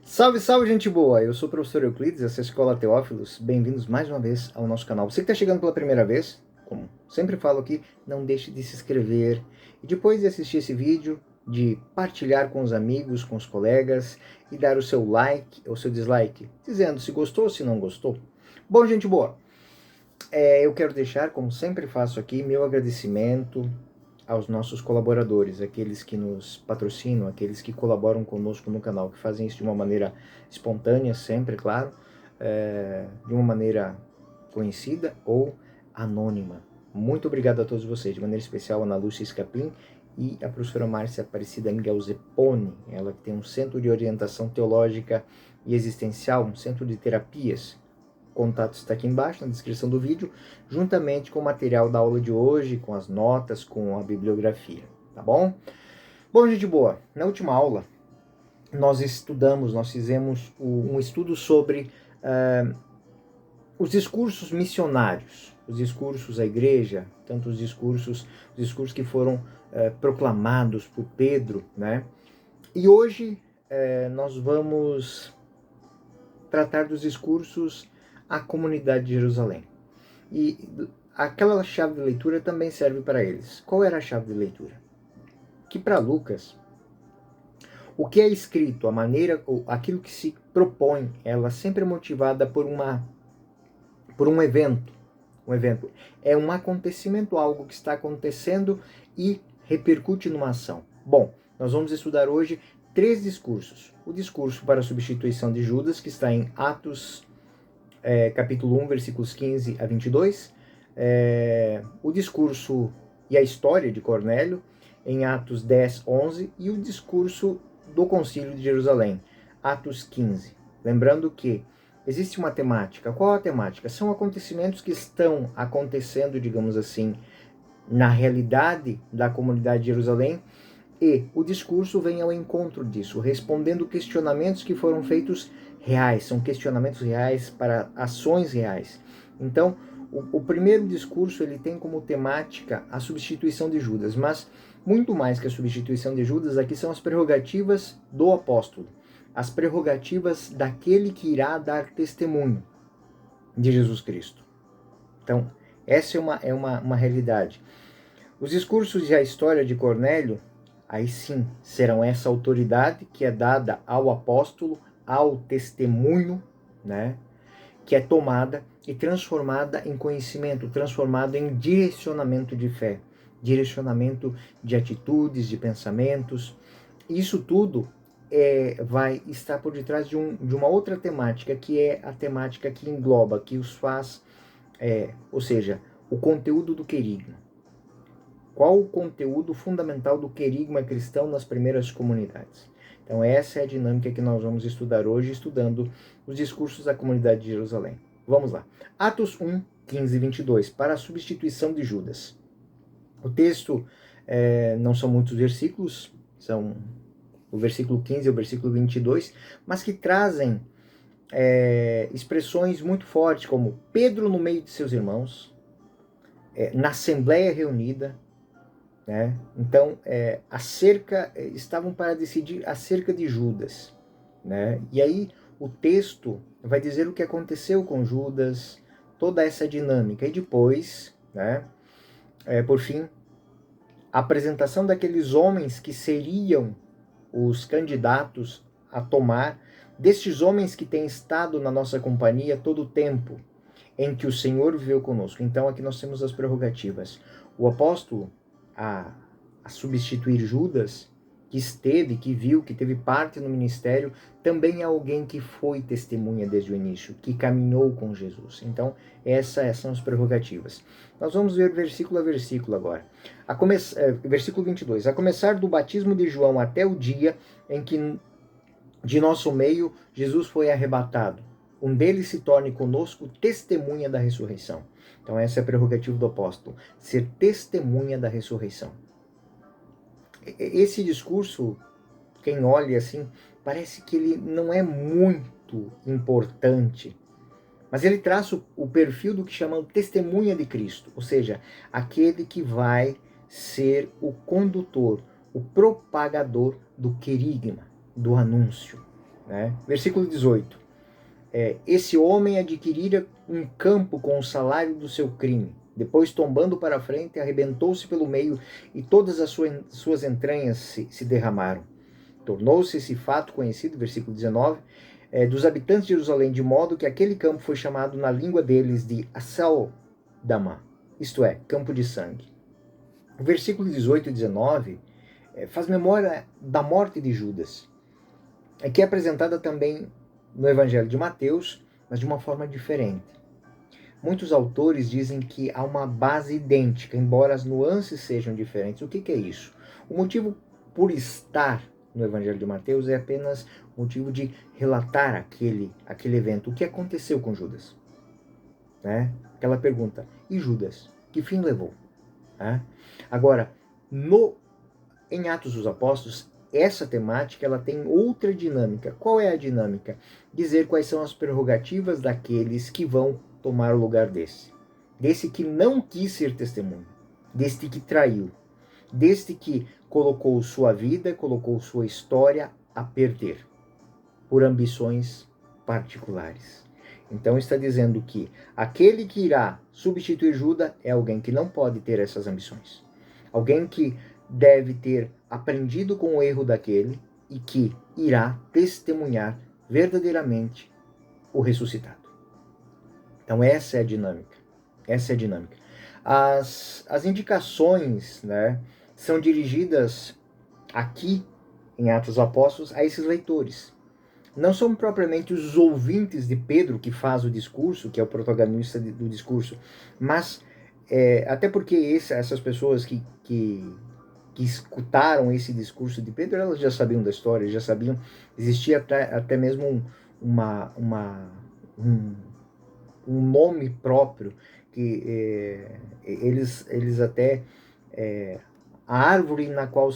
Salve, salve, gente boa! Eu sou o professor Euclides, essa é a Escola Teófilos. Bem-vindos mais uma vez ao nosso canal. Você que está chegando pela primeira vez, como sempre falo aqui, não deixe de se inscrever e depois de assistir esse vídeo, de partilhar com os amigos, com os colegas e dar o seu like ou seu dislike, dizendo se gostou ou se não gostou. Bom, gente boa, eu quero deixar, como sempre faço aqui, meu agradecimento aos nossos colaboradores, aqueles que nos patrocinam, aqueles que colaboram conosco no canal, que fazem isso de uma maneira espontânea, sempre, claro, de uma maneira conhecida ou anônima. Muito obrigado a todos vocês, de maneira especial a Ana Lúcia Escapim e a professora Márcia Aparecida Miguel Zeponi, ela que tem um centro de orientação teológica e existencial, um centro de terapias. O contato está aqui embaixo na descrição do vídeo, juntamente com o material da aula de hoje, com as notas, com a bibliografia, tá bom? Bom, gente boa, na última aula nós fizemos um estudo sobre os discursos missionários, os discursos à igreja, tanto os discursos que foram proclamados por Pedro, né? E hoje nós vamos tratar dos discursos à comunidade de Jerusalém. E aquela chave de leitura também serve para eles. Qual era a chave de leitura? Que para Lucas, o que é escrito, a maneira, aquilo que se propõe, ela sempre é motivada por um evento. Um evento é um acontecimento, algo que está acontecendo e repercute numa ação. Bom, nós vamos estudar hoje 3 discursos. O discurso para a substituição de Judas, que está em Atos capítulo 1, versículos 15 a 22, o discurso e a história de Cornélio, em Atos 10, 11, e o discurso do Concílio de Jerusalém, Atos 15. Lembrando que existe uma temática. Qual a temática? São acontecimentos que estão acontecendo, digamos assim, na realidade da comunidade de Jerusalém, e o discurso vem ao encontro disso, respondendo questionamentos que foram feitos reais, são questionamentos reais para ações reais. Então, o primeiro discurso ele tem como temática a substituição de Judas, mas muito mais que a substituição de Judas, aqui são as prerrogativas do apóstolo, as prerrogativas daquele que irá dar testemunho de Jesus Cristo. Então, essa é uma realidade. Os discursos e a história de Cornélio, aí sim, serão essa autoridade que é dada ao apóstolo, ao testemunho, né? Que é tomada e transformada em conhecimento, transformada em direcionamento de fé, direcionamento de atitudes, de pensamentos. Isso tudo vai estar por detrás de uma outra temática, que é a temática que engloba, que os faz, ou seja, o conteúdo do querigma. Qual o conteúdo fundamental do querigma cristão nas primeiras comunidades? Então essa é a dinâmica que nós vamos estudar hoje, estudando os discursos da comunidade de Jerusalém. Vamos lá. Atos 1, 15 e 22, para a substituição de Judas. O texto não são muitos versículos, são o versículo 15 e o versículo 22, mas que trazem expressões muito fortes, como Pedro no meio de seus irmãos, na assembleia reunida, né? Então, estavam para decidir acerca de Judas, né? E aí o texto vai dizer o que aconteceu com Judas, toda essa dinâmica. E depois, né, por fim, a apresentação daqueles homens que seriam os candidatos a tomar, destes homens que têm estado na nossa companhia todo o tempo em que o Senhor viveu conosco. Então aqui nós temos as prerrogativas. O apóstolo, a substituir Judas, que esteve, que viu, que teve parte no ministério, também é alguém que foi testemunha desde o início, que caminhou com Jesus. Então, essas são as prerrogativas. Nós vamos ver versículo a versículo agora. Versículo 22. A começar do batismo de João até o dia em que de nosso meio Jesus foi arrebatado, um deles se torne conosco testemunha da ressurreição. Então essa é a prerrogativa do apóstolo, ser testemunha da ressurreição. Esse discurso, quem olha assim, parece que ele não é muito importante, mas ele traça o perfil do que chamam testemunha de Cristo, ou seja, aquele que vai ser o condutor, o propagador do querigma, do anúncio. né? Versículo 18. Esse homem adquirira um campo com o salário do seu crime. Depois, tombando para a frente, arrebentou-se pelo meio e todas as suas entranhas se derramaram. Tornou-se esse fato conhecido, versículo 19, dos habitantes de Jerusalém, de modo que aquele campo foi chamado na língua deles de Assal-Dama, isto é, campo de sangue. O versículo 18 e 19 faz memória da morte de Judas, que é apresentada também no Evangelho de Mateus, mas de uma forma diferente. Muitos autores dizem que há uma base idêntica, embora as nuances sejam diferentes. O que é isso? O motivo por estar no Evangelho de Mateus é apenas o motivo de relatar aquele evento. O que aconteceu com Judas? Né? Aquela pergunta, e Judas? Que fim levou? Agora, em Atos dos Apóstolos, essa temática ela tem outra dinâmica. Qual é a dinâmica? Dizer quais são as prerrogativas daqueles que vão tomar o lugar desse que não quis ser testemunho, deste que traiu, deste que colocou sua vida, colocou sua história a perder por ambições particulares. Então está dizendo que aquele que irá substituir Judas é alguém que não pode ter essas ambições. Alguém que deve ter aprendido com o erro daquele e que irá testemunhar verdadeiramente o ressuscitado. Então essa é a dinâmica. Essa é a dinâmica. As indicações, né, são dirigidas aqui em Atos dos Apóstolos a esses leitores. Não são propriamente os ouvintes de Pedro que faz o discurso, que é o protagonista do discurso, mas até porque essas pessoas que escutaram esse discurso de Pedro, elas já sabiam da história, já sabiam, existia até mesmo um nome próprio, que eles até... a árvore na qual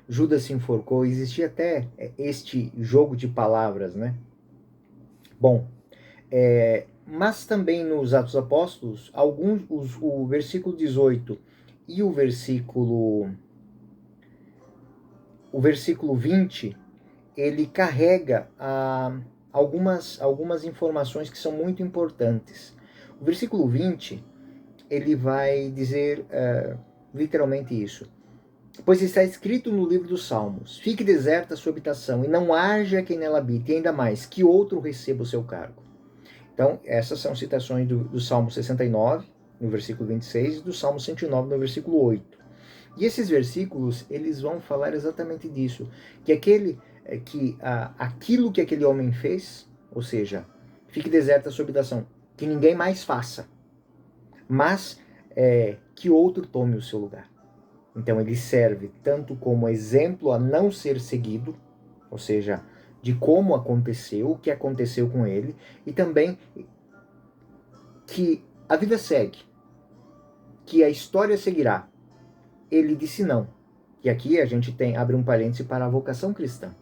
Judas se enforcou, existia até este jogo de palavras, né? Bom, mas também nos Atos Apóstolos, o versículo 18 e o versículo 20, ele carrega algumas informações que são muito importantes. O versículo 20, ele vai dizer literalmente isso. Pois está escrito no livro dos Salmos, fique deserta a sua habitação, e não haja quem nela habite, e ainda mais, que outro receba o seu cargo. Então, essas são citações do Salmo 69, no versículo 26, e do Salmo 109, no versículo 8. E esses versículos, eles vão falar exatamente disso, que aquilo que aquele homem fez, ou seja, fique deserta a sua habitação, que ninguém mais faça, mas que outro tome o seu lugar. Então ele serve tanto como exemplo a não ser seguido, ou seja, de como aconteceu, o que aconteceu com ele, e também que a vida segue, que a história seguirá. Ele disse não. E aqui a gente abre um parêntese para a vocação cristã.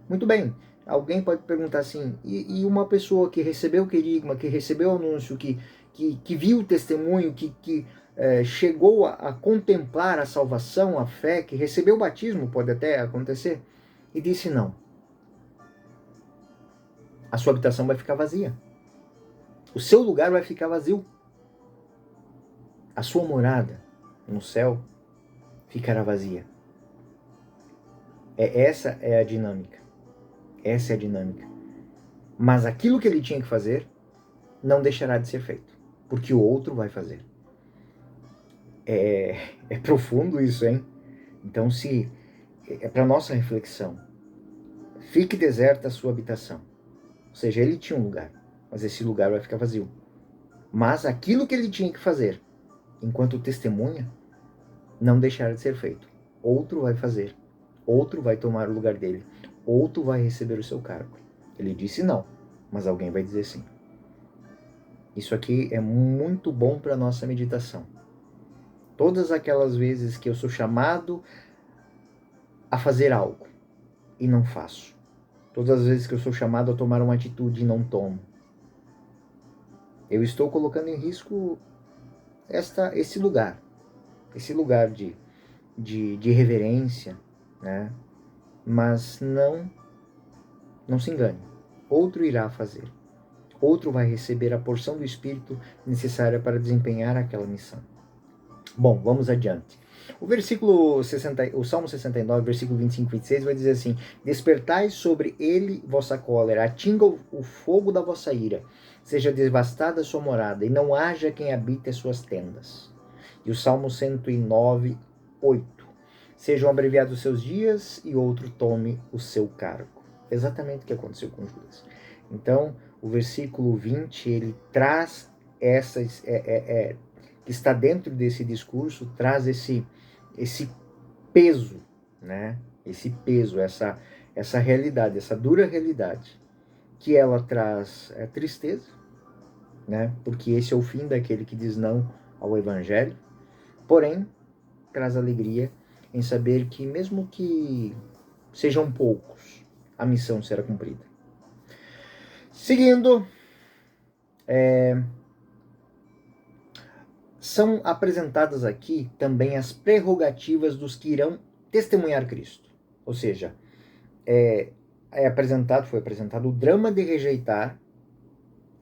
Muito bem, alguém pode perguntar assim, e uma pessoa que recebeu o querigma, que recebeu o anúncio, que viu o testemunho, que chegou a contemplar a salvação, a fé, que recebeu o batismo, pode até acontecer, e disse não. A sua habitação vai ficar vazia. O seu lugar vai ficar vazio. A sua morada no céu ficará vazia. Essa é a dinâmica. Essa é a dinâmica. Mas aquilo que ele tinha que fazer não deixará de ser feito, porque o outro vai fazer. É profundo isso, hein? Então, se é para nossa reflexão, fique deserta a sua habitação. Ou seja, ele tinha um lugar, mas esse lugar vai ficar vazio. Mas aquilo que ele tinha que fazer, enquanto testemunha, não deixará de ser feito. Outro vai fazer, outro vai tomar o lugar dele, outro vai receber o seu cargo. Ele disse não, mas alguém vai dizer sim. Isso aqui é muito bom para a nossa meditação. Todas aquelas vezes que eu sou chamado a fazer algo e não faço. Todas as vezes que eu sou chamado a tomar uma atitude e não tomo. Eu estou colocando em risco esse lugar de reverência, né? Mas não Não se engane. Outro irá fazer. Outro vai receber a porção do Espírito necessária para desempenhar aquela missão. Bom, vamos adiante. O Salmo 69, versículo 25 e 26 vai dizer assim: Despertai sobre ele vossa cólera, atinga o fogo da vossa ira, seja devastada a sua morada, e não haja quem habite as suas tendas. E o Salmo 109, 8: Sejam abreviados os seus dias, e outro tome o seu cargo. Exatamente o que aconteceu com Judas. Então, o versículo 20, ele traz essas... que está dentro desse discurso, traz esse peso, né? Esse peso, essa realidade, essa dura realidade, que ela traz tristeza, né? Porque esse é o fim daquele que diz não ao Evangelho, porém, traz alegria em saber que mesmo que sejam poucos, a missão será cumprida. Seguindo, são apresentadas aqui também as prerrogativas dos que irão testemunhar Cristo. Ou seja, foi apresentado o drama de rejeitar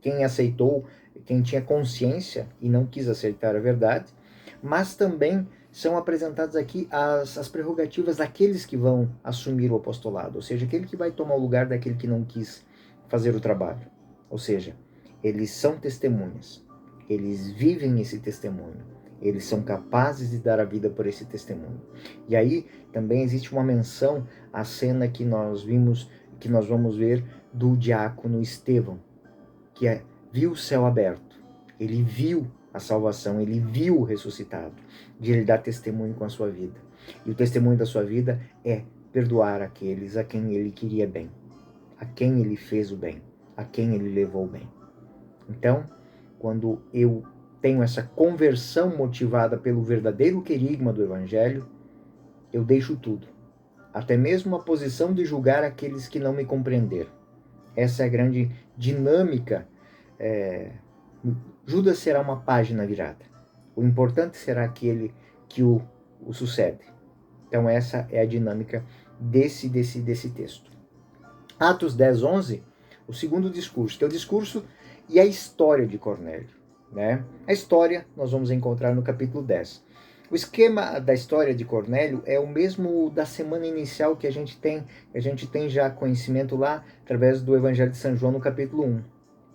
quem aceitou, quem tinha consciência e não quis aceitar a verdade, mas também são apresentadas aqui as prerrogativas daqueles que vão assumir o apostolado, ou seja, aquele que vai tomar o lugar daquele que não quis fazer o trabalho. Ou seja, eles são testemunhas. Eles vivem esse testemunho. Eles são capazes de dar a vida por esse testemunho. E aí também existe uma menção à cena que nós vamos ver do diácono Estevão, que viu o céu aberto. Ele viu a salvação, ele viu o ressuscitado, de ele dar testemunho com a sua vida. E o testemunho da sua vida é perdoar aqueles a quem ele queria bem, a quem ele fez o bem, a quem ele levou o bem. Então, quando eu tenho essa conversão motivada pelo verdadeiro querigma do Evangelho, eu deixo tudo, até mesmo a posição de julgar aqueles que não me compreenderam. Essa é a grande dinâmica. Judas será uma página virada. O importante será aquele que o sucede. Então essa é a dinâmica desse texto. Atos 10, 11, o segundo discurso, que é o discurso e a história de Cornélio, né? A história nós vamos encontrar no capítulo 10. O esquema da história de Cornélio é o mesmo da semana inicial que a gente tem já conhecimento lá através do Evangelho de São João no capítulo 1.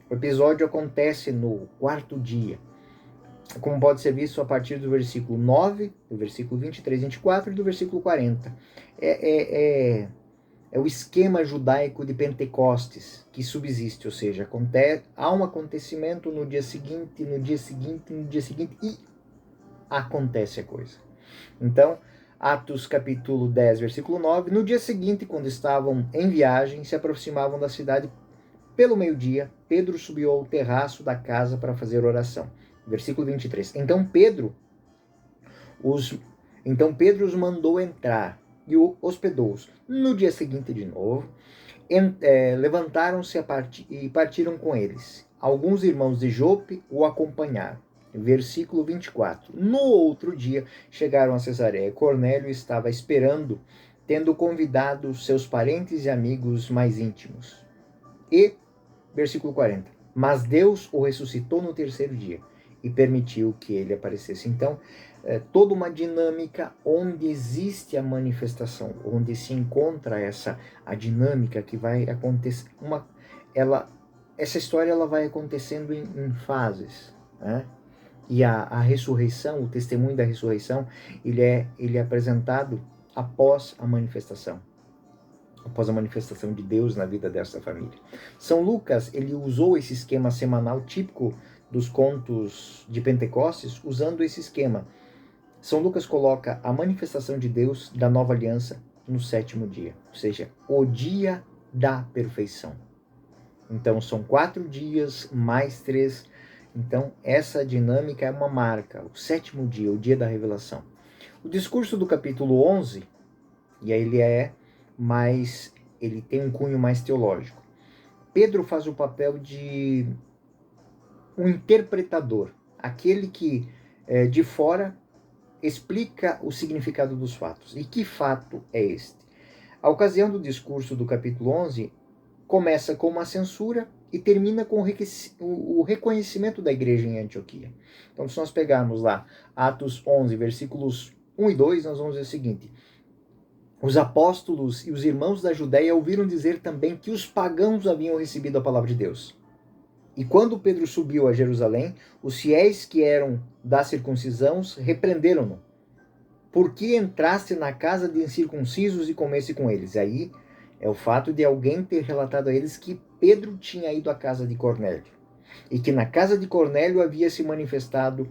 O episódio acontece no 4º dia, como pode ser visto a partir do versículo 9, do versículo 23, 24 e do versículo 40. É o esquema judaico de Pentecostes que subsiste, ou seja, há um acontecimento no dia seguinte e acontece a coisa. Então, Atos capítulo 10, versículo 9, no dia seguinte, quando estavam em viagem, se aproximavam da cidade pelo meio-dia, Pedro subiu ao terraço da casa para fazer oração. Versículo 23. Então Pedro os mandou entrar e hospedou-os. No dia seguinte, de novo, levantaram-se e partiram com eles. Alguns irmãos de Jope o acompanharam. Versículo 24. No outro dia, chegaram a Cesareia. Cornélio estava esperando, tendo convidado seus parentes e amigos mais íntimos. E, versículo 40. Mas Deus o ressuscitou no terceiro dia e permitiu que ele aparecesse. Então, toda uma dinâmica onde existe a manifestação, onde se encontra a dinâmica que vai acontecer. Essa história ela vai acontecendo em fases, né? E a ressurreição, o testemunho da ressurreição, ele é apresentado após a manifestação de Deus na vida dessa família. São Lucas, ele usou esse esquema semanal típico dos contos de Pentecostes, usando esse esquema. São Lucas coloca a manifestação de Deus da nova aliança no 7º dia, ou seja, o dia da perfeição. Então, são 4 dias mais 3. Então, essa dinâmica é uma marca, o 7º dia, o dia da revelação. O discurso do capítulo 11, e aí ele tem um cunho mais teológico. Pedro faz o papel de um interpretador, aquele que de fora explica o significado dos fatos. E que fato é este? A ocasião do discurso do capítulo 11 começa com uma censura e termina com o reconhecimento da igreja em Antioquia. Então, se nós pegarmos lá Atos 11, versículos 1 e 2, nós vamos ver o seguinte: os apóstolos e os irmãos da Judéia ouviram dizer também que os pagãos haviam recebido a palavra de Deus. E quando Pedro subiu a Jerusalém, os fiéis que eram da circuncisão repreenderam-no. Por que entraste na casa de incircuncisos e comesse com eles? E aí é o fato de alguém ter relatado a eles que Pedro tinha ido à casa de Cornélio. E que na casa de Cornélio havia se manifestado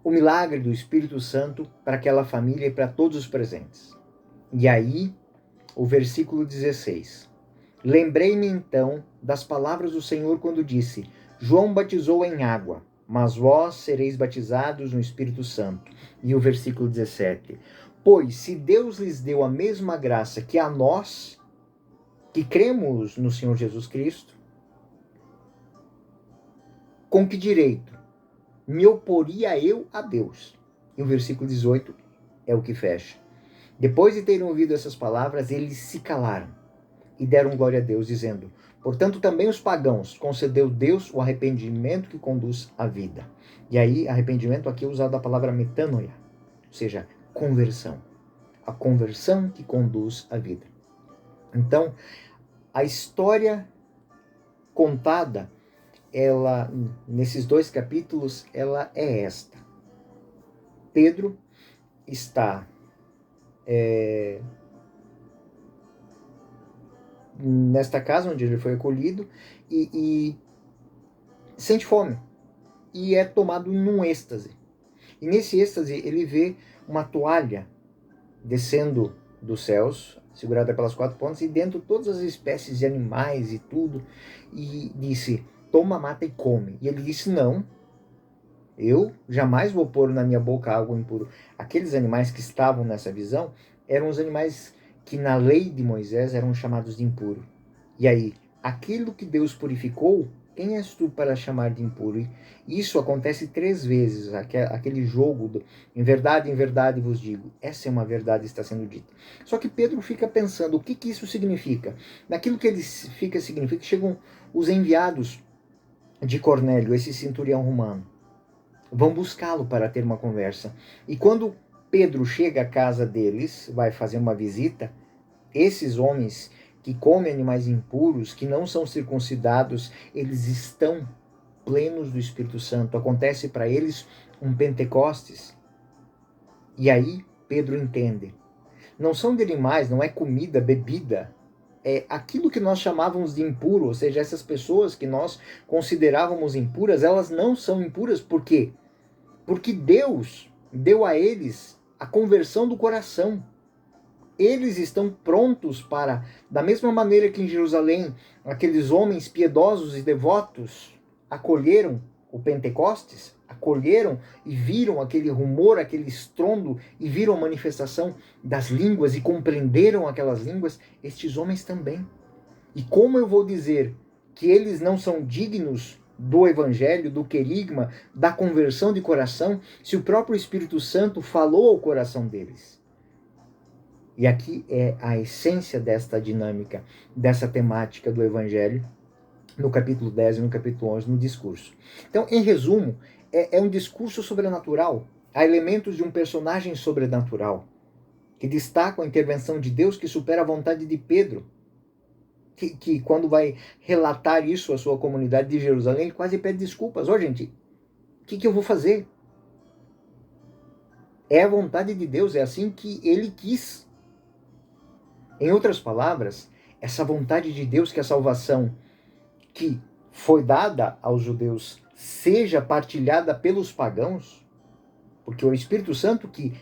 o milagre do Espírito Santo para aquela família e para todos os presentes. E aí, o versículo 16. Lembrei-me então das palavras do Senhor quando disse: João batizou em água, mas vós sereis batizados no Espírito Santo. E o versículo 17. Pois se Deus lhes deu a mesma graça que a nós, que cremos no Senhor Jesus Cristo, com que direito me oporia eu a Deus? E o versículo 18 é o que fecha. Depois de terem ouvido essas palavras, eles se calaram e deram glória a Deus, dizendo: portanto, também os pagãos concedeu Deus o arrependimento que conduz à vida. E aí, arrependimento aqui é usado a palavra metanoia, ou seja, conversão. A conversão que conduz à vida. Então, a história contada, ela, nesses 2 capítulos, ela é esta. Pedro está nesta casa onde ele foi acolhido e sente fome e é tomado num êxtase. E nesse êxtase ele vê uma toalha descendo dos céus, segurada pelas 4 pontas, e dentro todas as espécies de animais e tudo, e disse: toma, mata e come. E ele disse: não, eu jamais vou pôr na minha boca algo impuro. Aqueles animais que estavam nessa visão eram os animais que na lei de Moisés eram chamados de impuro. E aí, aquilo que Deus purificou, quem és tu para chamar de impuro? E isso acontece 3 vezes, aquele jogo em verdade vos digo. Essa é uma verdade que está sendo dita. Só que Pedro fica pensando, o que isso significa? Naquilo que ele fica significa, chegam os enviados de Cornélio, esse centurião romano. Vão buscá-lo para ter uma conversa. E quando Pedro chega à casa deles, vai fazer uma visita, esses homens que comem animais impuros, que não são circuncidados, eles estão plenos do Espírito Santo. Acontece para eles um Pentecostes. E aí Pedro entende. Não são de animais, não é comida, bebida. É aquilo que nós chamávamos de impuro, ou seja, essas pessoas que nós considerávamos impuras, elas não são impuras. Por quê? Porque Deus deu a eles a conversão do coração. Eles estão prontos para, da mesma maneira que em Jerusalém, aqueles homens piedosos e devotos acolheram o Pentecostes, acolheram e viram aquele rumor, aquele estrondo, e viram a manifestação das línguas e compreenderam aquelas línguas, estes homens também. E como eu vou dizer que eles não são dignos do evangelho, do querigma, da conversão de coração, se o próprio Espírito Santo falou ao coração deles? E aqui é a essência desta dinâmica, dessa temática do evangelho, no capítulo 10 e no capítulo 11, no discurso. Então, em resumo, é um discurso sobrenatural. Há elementos de um personagem sobrenatural, que destacam a intervenção de Deus que supera a vontade de Pedro, que quando vai relatar isso à sua comunidade de Jerusalém, ele quase pede desculpas. Gente, o que eu vou fazer? É a vontade de Deus, é assim que ele quis. Em outras palavras, essa vontade de Deus que a salvação que foi dada aos judeus seja partilhada pelos pagãos, porque o Espírito Santo que,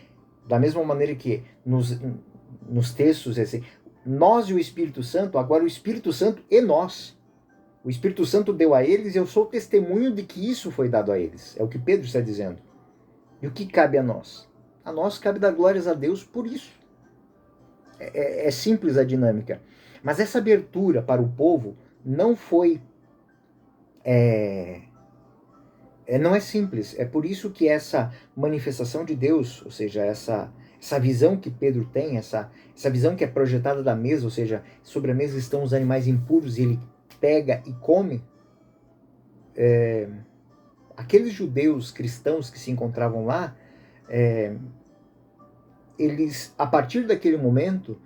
da mesma maneira que nos textos, assim, nós e o Espírito Santo, agora o Espírito Santo e nós. O Espírito Santo deu a eles e eu sou testemunho de que isso foi dado a eles. É o que Pedro está dizendo. E o que cabe a nós? A nós cabe dar glórias a Deus por isso. É simples a dinâmica. Mas essa abertura para o povo não foi... não é simples. É por isso que essa manifestação de Deus, ou seja, essa visão que Pedro tem, essa visão que é projetada da mesa, ou seja, sobre a mesa estão os animais impuros e ele pega e come, aqueles judeus cristãos que se encontravam lá, eles, a partir daquele momento,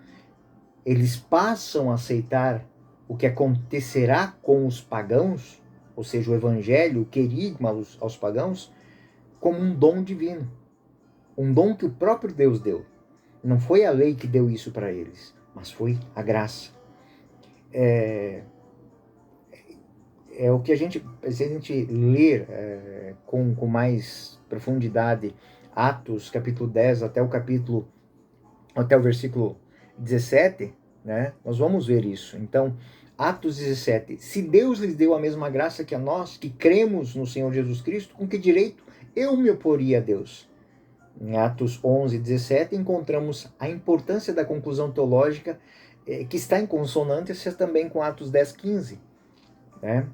eles passam a aceitar o que acontecerá com os pagãos, ou seja, o evangelho, o querigma aos pagãos, como um dom divino. Um dom que o próprio Deus deu. Não foi a lei que deu isso para eles, mas foi a graça. O que se a gente ler com mais profundidade Atos capítulo 10 até o versículo 17, né, nós vamos ver isso. Então, Atos 17, se Deus lhes deu a mesma graça que a nós, que cremos no Senhor Jesus Cristo, com que direito eu me oporia a Deus? Em Atos 11, 17, encontramos a importância da conclusão teológica que está em consonância também com Atos 10, 15, né?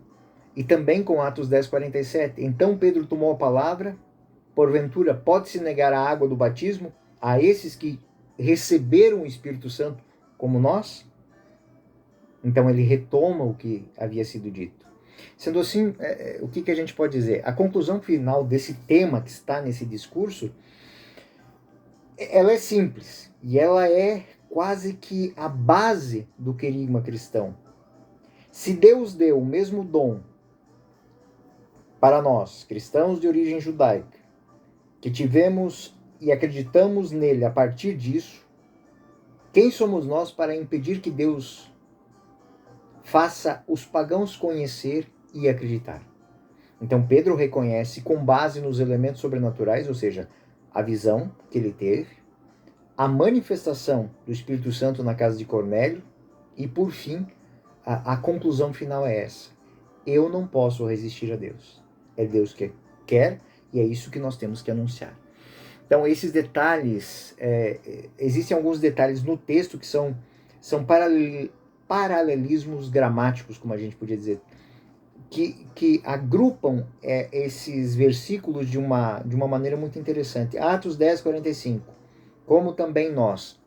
E também com Atos 10, 47. Então Pedro tomou a palavra, porventura pode-se negar a água do batismo a esses que receberam o Espírito Santo como nós? Então ele retoma o que havia sido dito. Sendo assim, o que a gente pode dizer? A conclusão final desse tema que está nesse discurso, ela é simples e ela é quase que a base do querigma cristão. Se Deus deu o mesmo dom para nós, cristãos de origem judaica, que tivemos e acreditamos nele a partir disso, quem somos nós para impedir que Deus faça os pagãos conhecer e acreditar? Então Pedro reconhece, com base nos elementos sobrenaturais, ou seja, a visão que ele teve, a manifestação do Espírito Santo na casa de Cornélio e, por fim, a conclusão final é essa: eu não posso resistir a Deus. É Deus que quer e é isso que nós temos que anunciar. Então, esses detalhes, existem alguns detalhes no texto que são paralelismos gramáticos, como a gente podia dizer, que agrupam esses versículos de uma maneira muito interessante. Atos 10, 45, como também nós.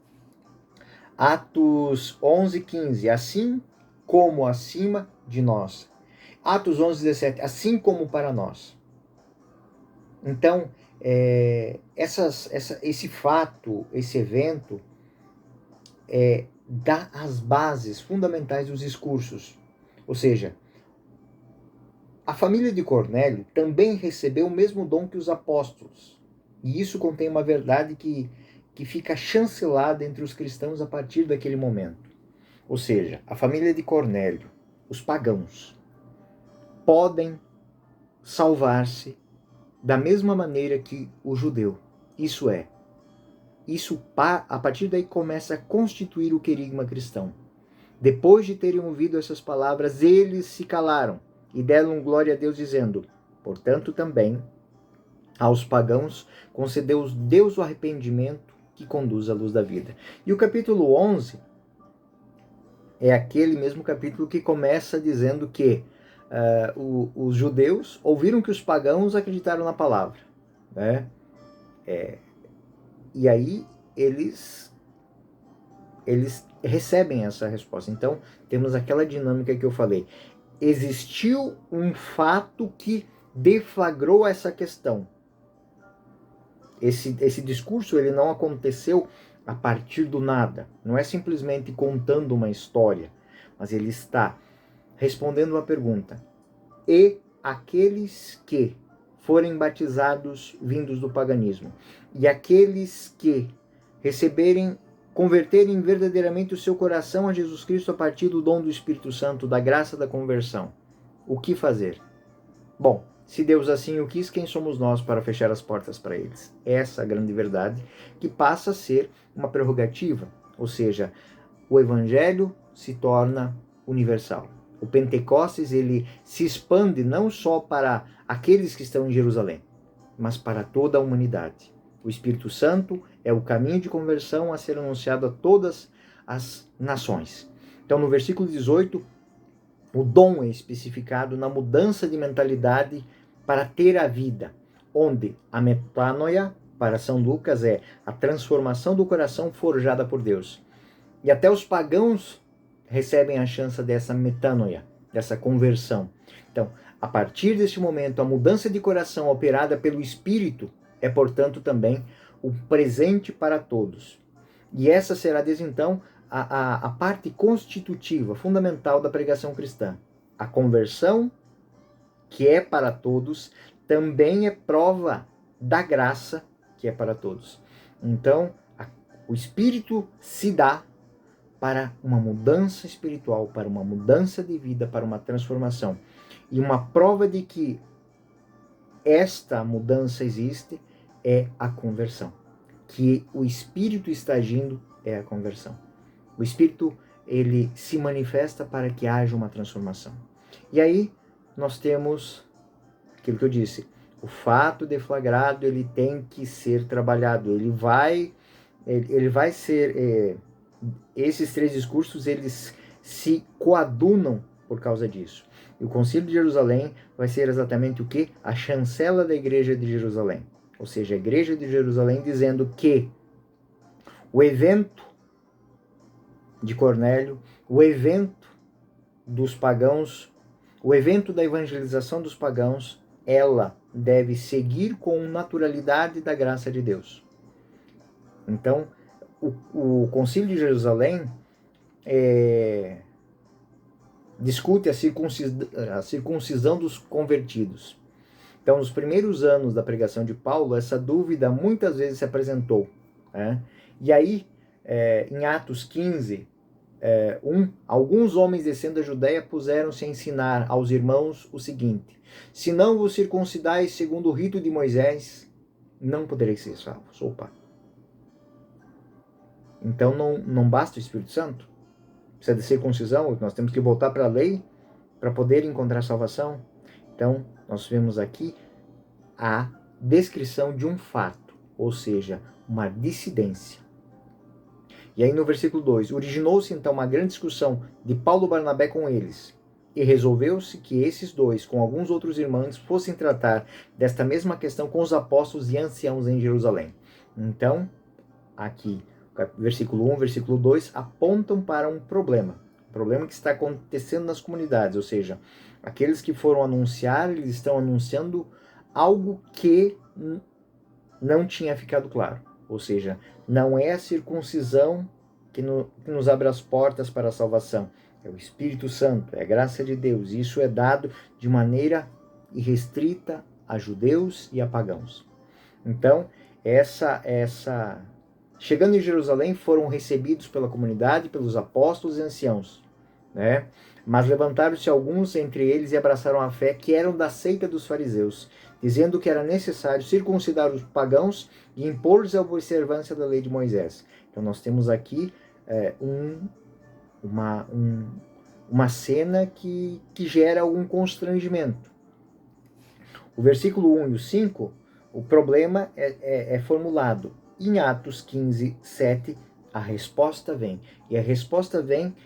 Atos 11, 15, assim como acima de nós. Atos 11, 17, assim como para nós. Então, esse fato, esse evento, dá as bases fundamentais dos discursos. Ou seja, a família de Cornélio também recebeu o mesmo dom que os apóstolos. E isso contém uma verdade que fica chancelada entre os cristãos a partir daquele momento. Ou seja, a família de Cornélio, os pagãos, podem salvar-se da mesma maneira que o judeu. Isso a partir daí começa a constituir o querigma cristão. Depois de terem ouvido essas palavras, eles se calaram e deram glória a Deus, dizendo: portanto, também aos pagãos concedeu Deus o arrependimento que conduz à luz da vida. E o capítulo 11 é aquele mesmo capítulo que começa dizendo que os judeus ouviram que os pagãos acreditaram na palavra, né? E aí eles recebem essa resposta. Então, temos aquela dinâmica que eu falei. Existiu um fato que deflagrou essa questão. Esse discurso ele não aconteceu a partir do nada. Não é simplesmente contando uma história, mas ele está respondendo uma pergunta. E aqueles que forem batizados vindos do paganismo, e aqueles que converterem verdadeiramente o seu coração a Jesus Cristo a partir do dom do Espírito Santo, da graça da conversão, o que fazer? Bom, se Deus assim o quis, quem somos nós para fechar as portas para eles? Essa é a grande verdade, que passa a ser uma prerrogativa, ou seja, o Evangelho se torna universal. O Pentecostes ele se expande não só para aqueles que estão em Jerusalém, mas para toda a humanidade. O Espírito Santo é o caminho de conversão a ser anunciado a todas as nações. Então, no versículo 18, o dom é especificado na mudança de mentalidade para ter a vida, onde a metanoia para São Lucas é a transformação do coração forjada por Deus. E até os pagãos recebem a chance dessa metanoia, dessa conversão. Então, a partir deste momento, a mudança de coração operada pelo Espírito é, portanto, também o presente para todos. E essa será, desde então, a parte constitutiva, fundamental da pregação cristã. A conversão, que é para todos, também é prova da graça, que é para todos. Então, o Espírito se dá para uma mudança espiritual, para uma mudança de vida, para uma transformação. E uma prova de que esta mudança existe é a conversão. Que o Espírito está agindo é a conversão. O Espírito, ele se manifesta para que haja uma transformação. E aí nós temos aquilo que eu disse, o fato deflagrado, ele tem que ser trabalhado, ele vai ser, esses três discursos, eles se coadunam por causa disso. E o Concílio de Jerusalém vai ser exatamente o quê? A chancela da Igreja de Jerusalém. Ou seja, a Igreja de Jerusalém dizendo que o evento de Cornélio, o evento dos pagãos, o evento da evangelização dos pagãos, ela deve seguir com naturalidade da graça de Deus. Então, o Concílio de Jerusalém discute a circuncisão dos convertidos. Então, nos primeiros anos da pregação de Paulo, essa dúvida muitas vezes se apresentou. Né? E aí, em Atos 15, alguns homens descendo da Judéia puseram-se a ensinar aos irmãos o seguinte: se não vos circuncidais segundo o rito de Moisés, não podereis ser salvos. Opa! Então não basta o Espírito Santo? Precisa de circuncisão? Nós temos que voltar para a lei para poder encontrar salvação? Então, nós vemos aqui a descrição de um fato, ou seja, uma dissidência. E aí no versículo 2, originou-se então uma grande discussão de Paulo e Barnabé com eles, e resolveu-se que esses dois, com alguns outros irmãos, fossem tratar desta mesma questão com os apóstolos e anciãos em Jerusalém. Então, aqui, versículo 1, versículo 2, apontam para um problema que está acontecendo nas comunidades, ou seja, aqueles que foram anunciar, eles estão anunciando algo que não tinha ficado claro. Ou seja, não é a circuncisão que nos abre as portas para a salvação. É o Espírito Santo, é a graça de Deus. E isso é dado de maneira irrestrita a judeus e a pagãos. Então, chegando em Jerusalém, foram recebidos pela comunidade, pelos apóstolos e anciãos, né? Mas levantaram-se alguns entre eles e abraçaram a fé, que eram da seita dos fariseus, dizendo que era necessário circuncidar os pagãos e impor-lhes a observância da lei de Moisés. Então nós temos aqui uma cena que gera algum constrangimento. O versículo 1 e o 5, o problema é formulado. Em Atos 15, 7, a resposta vem. E a resposta vem,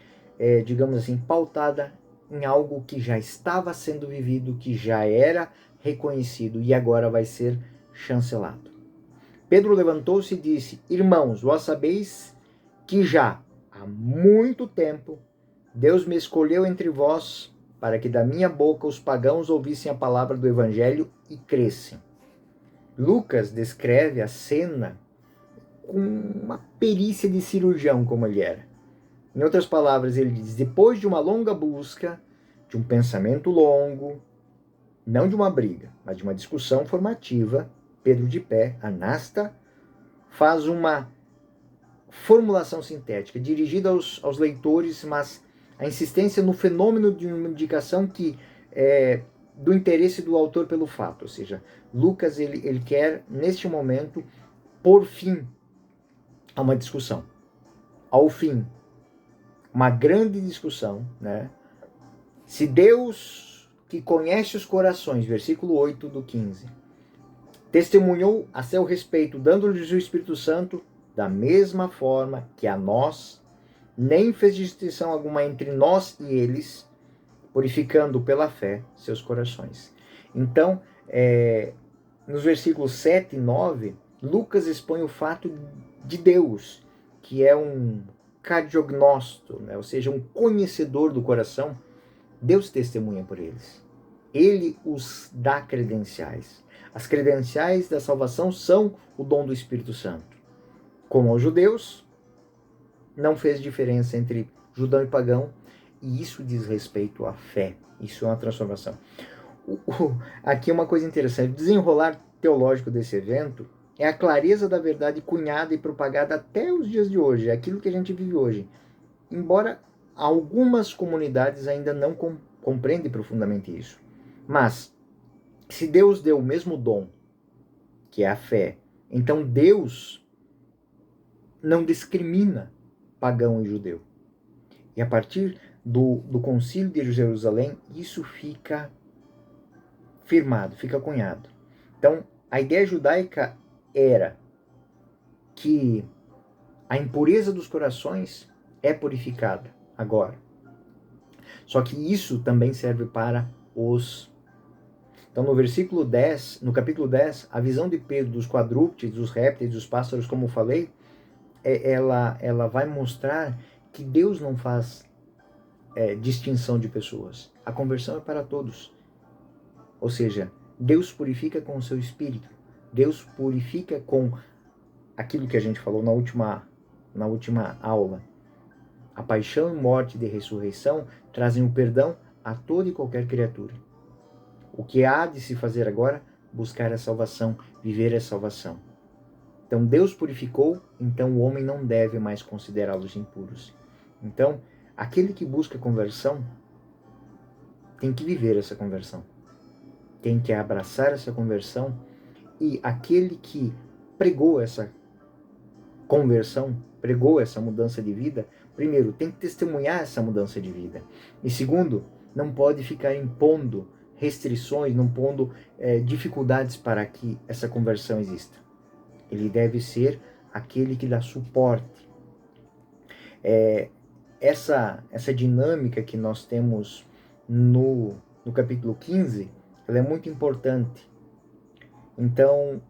digamos assim, pautada em algo que já estava sendo vivido, que já era reconhecido e agora vai ser chancelado. Pedro levantou-se e disse: irmãos, vós sabeis que já há muito tempo Deus me escolheu entre vós para que da minha boca os pagãos ouvissem a palavra do evangelho e crescem. Lucas descreve a cena com uma perícia de cirurgião, como ele era. Em outras palavras, ele diz: depois de uma longa busca, de um pensamento longo, não de uma briga, mas de uma discussão formativa, Pedro de pé, anasta, faz uma formulação sintética dirigida aos leitores, mas a insistência no fenômeno de uma indicação que é do interesse do autor pelo fato. Ou seja, Lucas ele quer, neste momento, pôr fim a uma discussão. Ao fim, uma grande discussão, né? Se Deus, que conhece os corações, versículo 8 do 15, testemunhou a seu respeito, dando-lhes o Espírito Santo, da mesma forma que a nós, nem fez distinção alguma entre nós e eles, purificando pela fé seus corações. Então, nos versículos 7 e 9, Lucas expõe o fato de Deus, que é um cardiognosto, né? Ou seja, um conhecedor do coração. Deus testemunha por eles. Ele os dá credenciais. As credenciais da salvação são o dom do Espírito Santo. Como aos judeus, não fez diferença entre judeu e pagão, e isso diz respeito à fé. Isso é uma transformação. Aqui uma coisa interessante, o desenrolar teológico desse evento é a clareza da verdade cunhada e propagada até os dias de hoje, é aquilo que a gente vive hoje. Embora algumas comunidades ainda não compreendem profundamente isso. Mas, se Deus deu o mesmo dom, que é a fé, então Deus não discrimina pagão e judeu. E a partir do Concílio de Jerusalém, isso fica firmado, fica cunhado. Então, a ideia judaica era que a impureza dos corações é purificada agora. Só que isso também serve para os... Então, no versículo 10, no capítulo 10, a visão de Pedro dos quadrúpedes, dos répteis, dos pássaros, como eu falei, ela vai mostrar que Deus não faz distinção de pessoas. A conversão é para todos. Ou seja, Deus purifica com o seu Espírito. Deus purifica com aquilo que a gente falou na última aula. A paixão e morte de ressurreição trazem o perdão a toda e qualquer criatura. O que há de se fazer agora? Buscar a salvação, viver a salvação. Então Deus purificou, então o homem não deve mais considerá-los impuros. Então, aquele que busca conversão tem que viver essa conversão. Tem que abraçar essa conversão, e aquele que pregou essa conversão, pregou essa mudança de vida, primeiro, tem que testemunhar essa mudança de vida. E segundo, não pode ficar impondo restrições, não pondo dificuldades para que essa conversão exista. Ele deve ser aquele que dá suporte. Essa dinâmica que nós temos no capítulo 15, ela é muito importante. Então,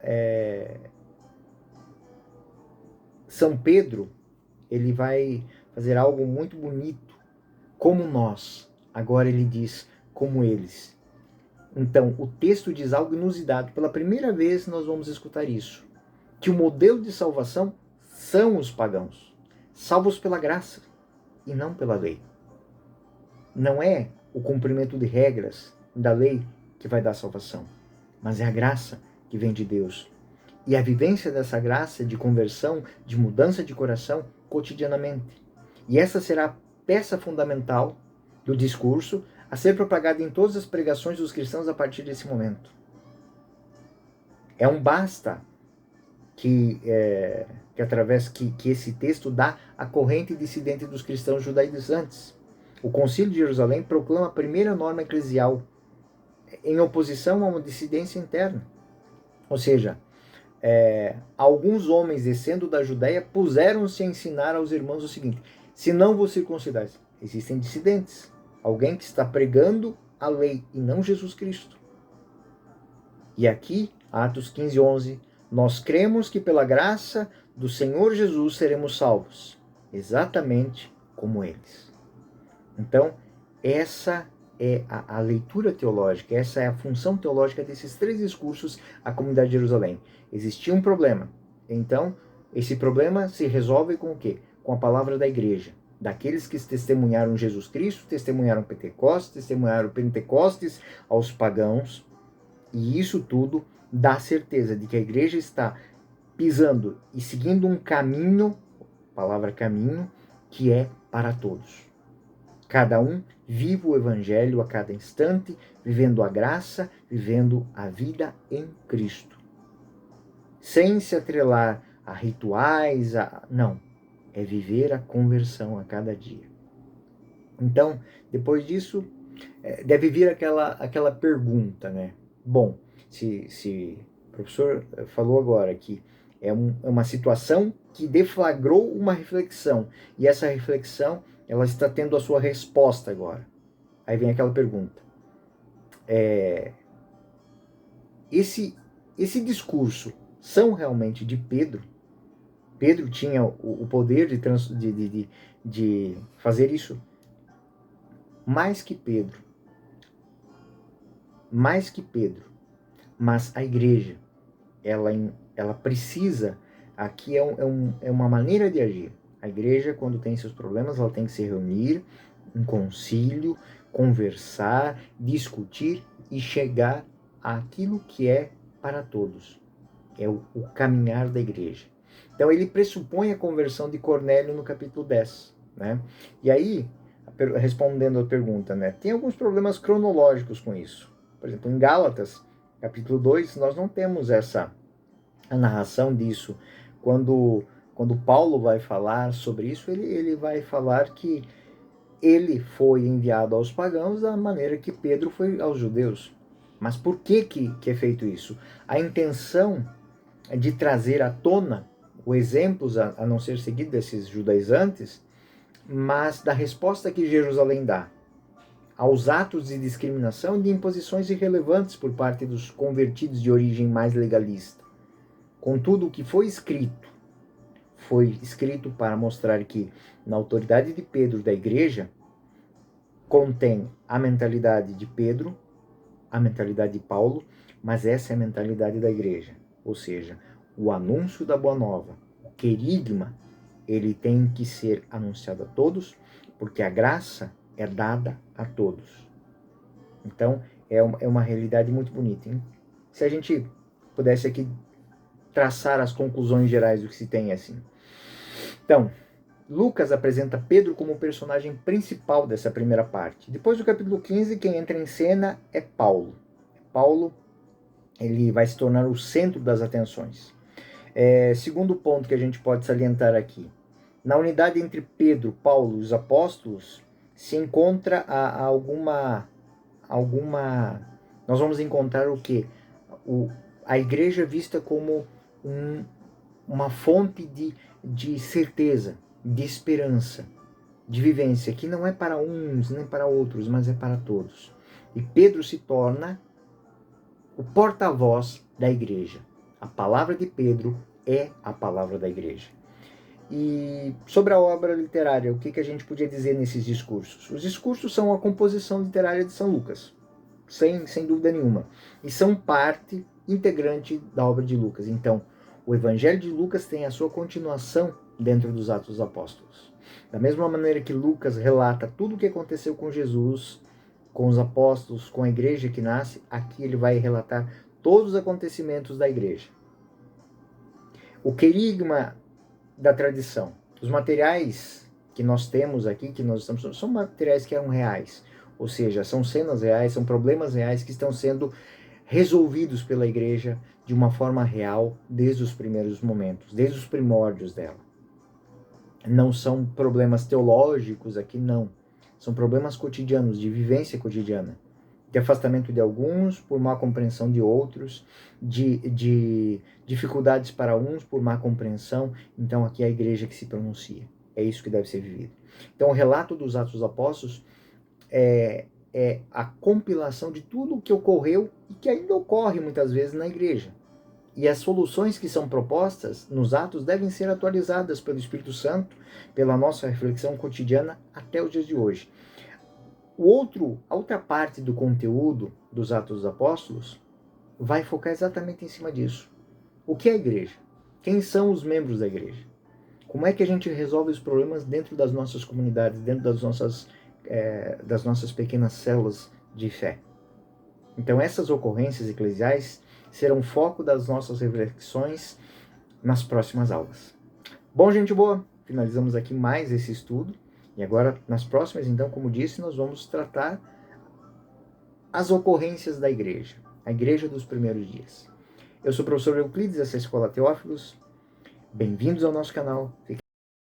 São Pedro, ele vai fazer algo muito bonito, como nós. Agora ele diz, como eles. Então, o texto diz algo inusitado. Pela primeira vez nós vamos escutar isso. Que o modelo de salvação são os pagãos. Salvos pela graça e não pela lei. Não é o cumprimento de regras da lei que vai dar salvação, mas é a graça que vem de Deus. E a vivência dessa graça de conversão, de mudança de coração, cotidianamente. E essa será a peça fundamental do discurso a ser propagada em todas as pregações dos cristãos a partir desse momento. É um basta que esse texto dá a corrente dissidente dos cristãos judaizantes. O Concílio de Jerusalém proclama a primeira norma eclesial em oposição a uma dissidência interna. Ou seja, alguns homens descendo da Judéia puseram-se a ensinar aos irmãos o seguinte: se não vos circuncidais, existem dissidentes, alguém que está pregando a lei e não Jesus Cristo. E aqui, Atos 15:11, nós cremos que pela graça do Senhor Jesus seremos salvos, exatamente como eles. Então, essa é a leitura teológica, essa é a função teológica desses três discursos à comunidade de Jerusalém. Existia um problema, então esse problema se resolve com o quê? Com a palavra da igreja, daqueles que testemunharam Jesus Cristo, testemunharam Pentecostes aos pagãos, e isso tudo dá certeza de que a igreja está pisando e seguindo um caminho, palavra caminho, que é para todos. Cada um vive o evangelho a cada instante, vivendo a graça, vivendo a vida em Cristo. Sem se atrelar a rituais, não. É viver a conversão a cada dia. Então, depois disso, deve vir aquela pergunta, né? Bom, se o professor falou agora que é uma situação que deflagrou uma reflexão, e essa reflexão ela está tendo a sua resposta agora. Aí vem aquela pergunta. Esse discurso são realmente de Pedro. Pedro tinha o poder de fazer isso. Mais que Pedro, mas a igreja, ela precisa, aqui é uma maneira de agir. A igreja, quando tem seus problemas, ela tem que se reunir, um concílio, conversar, discutir e chegar àquilo que é para todos. É o caminhar da igreja. Então ele pressupõe a conversão de Cornélio no capítulo 10. Né? E aí, respondendo a pergunta, né, tem alguns problemas cronológicos com isso. Por exemplo, em Gálatas, capítulo 2, nós não temos a narração disso. Quando Paulo vai falar sobre isso, ele vai falar que ele foi enviado aos pagãos da maneira que Pedro foi aos judeus. Mas por que é feito isso? A intenção é de trazer à tona os exemplos a não ser seguido desses judaizantes, mas da resposta que Jerusalém dá aos atos de discriminação e de imposições irrelevantes por parte dos convertidos de origem mais legalista. Contudo, o que foi escrito para mostrar que, na autoridade de Pedro da igreja, contém a mentalidade de Pedro, a mentalidade de Paulo, mas essa é a mentalidade da igreja. Ou seja, o anúncio da Boa Nova, o querigma, ele tem que ser anunciado a todos, porque a graça é dada a todos. Então, é uma realidade muito bonita. Hein? Se a gente pudesse aqui traçar as conclusões gerais do que se tem assim. Então, Lucas apresenta Pedro como o personagem principal dessa primeira parte. Depois do capítulo 15, quem entra em cena é Paulo. Paulo, ele vai se tornar o centro das atenções. Segundo ponto que a gente pode salientar aqui. Na unidade entre Pedro, Paulo e os apóstolos, se encontra alguma... Nós vamos encontrar o quê? A igreja vista como uma fonte de certeza, de esperança, de vivência, que não é para uns nem para outros, mas é para todos. E Pedro se torna o porta-voz da igreja. A palavra de Pedro é a palavra da igreja. E sobre a obra literária, o que a gente podia dizer nesses discursos? Os discursos são a composição literária de São Lucas, sem dúvida nenhuma, e são parte integrante da obra de Lucas. Então, o Evangelho de Lucas tem a sua continuação dentro dos Atos dos Apóstolos. Da mesma maneira que Lucas relata tudo o que aconteceu com Jesus, com os apóstolos, com a igreja que nasce, aqui ele vai relatar todos os acontecimentos da igreja. O querigma da tradição. Os materiais que nós temos aqui, que nós estamos, são materiais que eram reais. Ou seja, são cenas reais, são problemas reais que estão sendo resolvidos pela igreja de uma forma real desde os primeiros momentos, desde os primórdios dela. Não são problemas teológicos aqui, não. São problemas cotidianos, de vivência cotidiana. De afastamento de alguns por má compreensão de outros, de dificuldades para uns por má compreensão. Então aqui é a igreja que se pronuncia. É isso que deve ser vivido. Então o relato dos Atos dos Apóstolos é a compilação de tudo o que ocorreu e que ainda ocorre muitas vezes na igreja. E as soluções que são propostas nos Atos devem ser atualizadas pelo Espírito Santo, pela nossa reflexão cotidiana até os dias de hoje. A outra parte do conteúdo dos Atos dos Apóstolos vai focar exatamente em cima disso. O que é a igreja? Quem são os membros da igreja? Como é que a gente resolve os problemas dentro das nossas comunidades, dentro das nossas pequenas células de fé? Então essas ocorrências eclesiais serão foco das nossas reflexões nas próximas aulas. Bom, gente boa, finalizamos aqui mais esse estudo. E agora, nas próximas, então, como disse, nós vamos tratar as ocorrências da igreja, a igreja dos primeiros dias. Eu sou o professor Euclides, essa é a Escola Teófilos. Bem-vindos ao nosso canal.